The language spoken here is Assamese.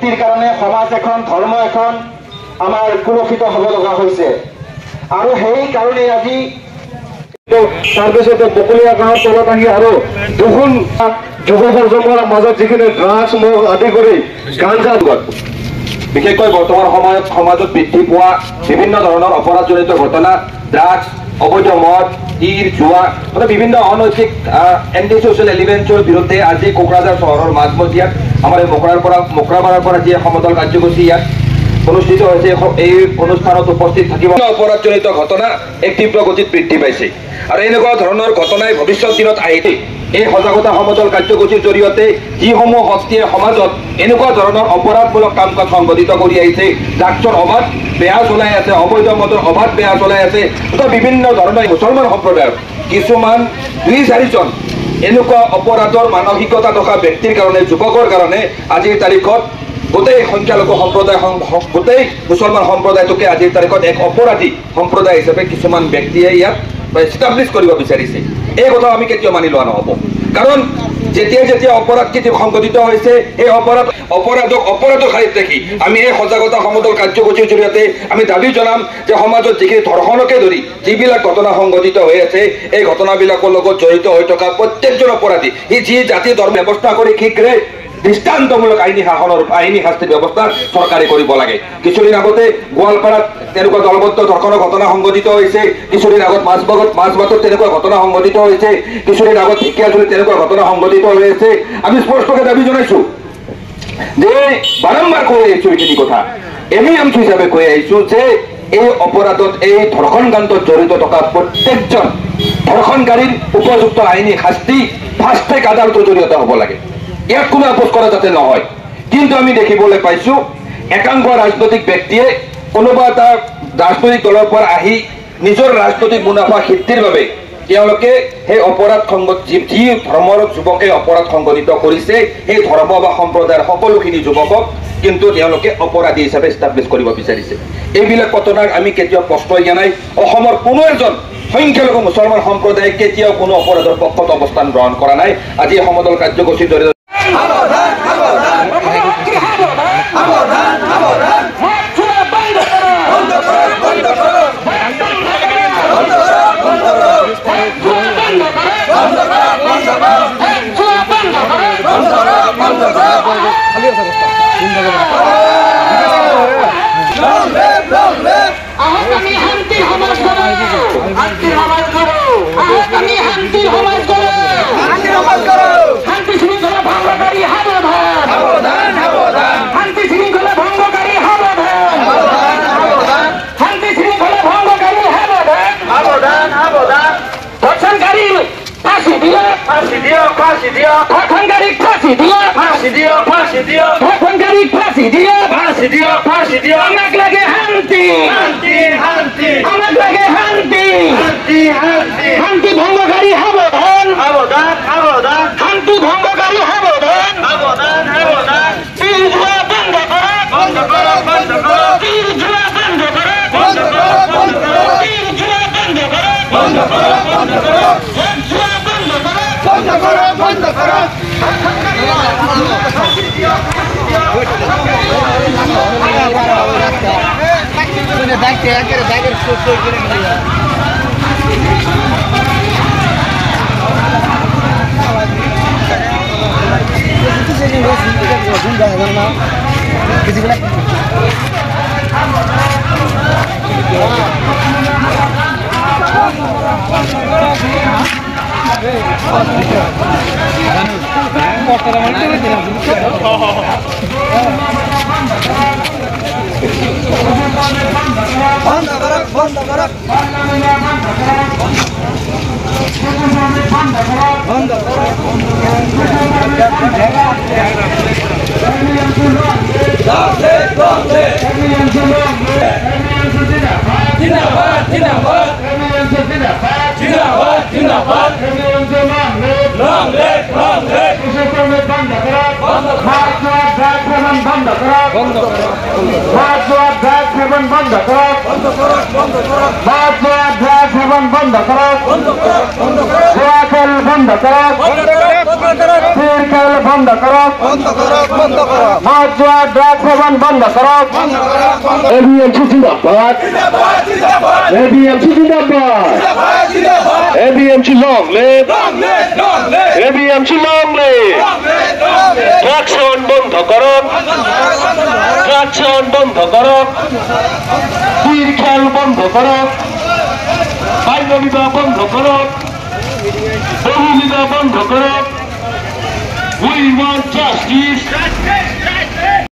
ব্যক্তিৰ কাৰণে সমাজ এখন ধৰ্ম এখন আমাৰ কুলসিত হ'ব লগা হৈছে আৰু সেই কাৰণে আজি তাৰপিছতে বকলীয়া গাঁৱৰ তলত আহি আৰু দুগুণ যুৱ প্ৰজন্মৰ মাজত যিখিনি ড্ৰাগছ মদ আদি কৰি গাঞ্জা বিশেষকৈ বৰ্তমান সময়ত সমাজত বৃদ্ধি পোৱা বিভিন্ন ধৰণৰ অপৰাধজনিত ঘটনা ড্ৰাগছ অবৈধ মদ তীৰ জুৱা মানে বিভিন্ন অনৈতিক এণ্টি ছ'চিয়েল এলিমেণ্টছৰ বিৰুদ্ধে আজি কোকৰাঝাৰ চহৰৰ মাজমজিয়াত আমাৰ এই মোকৰাপাৰাৰ পৰা যি সমদল কাৰ্যসূচী ইয়াত অনুষ্ঠিত হৈছে এই অনুষ্ঠানত উপস্থিত থাকিব অপৰাধজনিত ঘটনা এক তীব্ৰ গতিত বৃদ্ধি পাইছে আৰু এনেকুৱা ধৰণৰ ঘটনাই ভৱিষ্যত দিনত আহিলে এই সজাগতা সমদল কাৰ্যসূচীৰ জৰিয়তে যিসমূহ শক্তিয়ে সমাজত এনেকুৱা ধৰণৰ অপৰাধমূলক কাম কাজ সংঘটিত কৰি আহিছে ড্ৰাগছৰ অবাধ বেয়া চলাই আছে অবৈধ মদৰ অবাধ বেয়া চলাই আছে তথা বিভিন্ন ধৰণৰ মুছলমান সম্প্ৰদায়ৰ কিছুমান 2-4জন এনেকুৱা অপৰাধৰ মানসিকতা থকা ব্যক্তিৰ কাৰণে যুৱকৰ কাৰণে আজিৰ তাৰিখত গোটেই সংখ্যালঘু সম্প্ৰদায় গোটেই মুছলমান সম্প্ৰদায়টোকে আজিৰ তাৰিখত এক অপৰাধী সম্প্ৰদায় হিচাপে কিছুমান ব্যক্তিয়ে ইয়াত এষ্টাব্লিছ কৰিব বিচাৰিছে এই কথা আমি কেতিয়াও মানি লোৱা নহ'ব কাৰণ যেতিয়া অপৰাধ কৃতি সংঘটিত হৈছে এই অপৰাধক অপৰাধকাৰীত দেখি আমি এই সজাগতা সমদল কাৰ্যসূচীৰ জৰিয়তে আমি দাবী জনাম যে সমাজত যিখিনি ধৰ্ষণকে ধৰি যিবিলাক ঘটনা সংঘটিত হৈ আছে এই ঘটনাবিলাকৰ লগত জড়িত হৈ থকা প্ৰত্যেকজন অপৰাধী যি জাতি ধৰ্ম ব্যৱস্থা কৰি শীঘ্ৰে দৃষ্টান্তমূলক আইনী শাস্তিৰ ব্যৱস্থা চৰকাৰে কৰিব লাগে কিছুদিন আগতে গোৱালপাৰাত তেনেকুৱা দলবদ্ধ ধৰ্ষণৰ ঘটনা সংঘটিত হৈছে কিছুদিন আগত মাজবাটত তেনেকুৱা ঘটনা সংঘটিত হৈছে কিছুদিন আগত ঢেকীয়াজুলিত তেনেকুৱা ঘটনা সংঘটিত হৈ আছে আমি স্পষ্টকৈ দাবী জনাইছো যে বাৰম্বাৰ কৈ আহিছো এইখিনি কথা এমিএমচ হিচাপে কৈ আহিছো যে এই অপৰাধত এই ধৰ্ষণ কাণ্ডত জড়িত থকা প্ৰত্যেকজন ধৰ্ষণকাৰীৰ উপযুক্ত আইনী শাস্তি ফাষ্ট ট্ৰেক আদালতৰ জৰিয়তে হ'ব লাগে ইয়াত কোনো আপোচ কৰা যাতে নহয় কিন্তু আমি দেখিবলৈ পাইছো একাংশ ৰাজনৈতিক ব্যক্তিয়ে কোনোবা এটা ৰাজনৈতিক দলৰ পৰা আহি নিজৰ ৰাজনৈতিক মুনাফা সিদ্ধিৰ বাবে তেওঁলোকে সেই অপৰাধ যি ধৰ্মৰ যুৱকে অপৰাধ সংঘটিত কৰিছে সেই ধৰ্ম বা সম্প্ৰদায়ৰ সকলোখিনি যুৱকক কিন্তু তেওঁলোকে অপৰাধী হিচাপে এষ্টাব্লিছ কৰিব বিচাৰিছে এইবিলাক ঘটনাক আমি কেতিয়াও প্ৰশ্ৰয় দিয়া নাই অসমৰ কোনো এজন সংখ্যালঘু মুছলমান সম্প্ৰদায়ে কেতিয়াও কোনো অপৰাধৰ পক্ষত অৱস্থান গ্ৰহণ কৰা নাই আজি সমদল কাৰ্যসূচীৰ জৰিয়তে বন্ধ বীর খেল বন্ধ করো, মদ জুয়া ড্রাগ সেবন বন্ধ করো। এবিএমসি জিন্দাবাদ, এবিএমসি জিন্দাবাদ, ABMC long live, ABMC long live. Drug সেবন বন্ধ করো, ড্রাগ সেবন বন্ধ করো, বীর খেল বন্ধ করো, বাল্য বিবাহ বন্ধ করো, বহু বিবাহ বন্ধ করো। We want justice.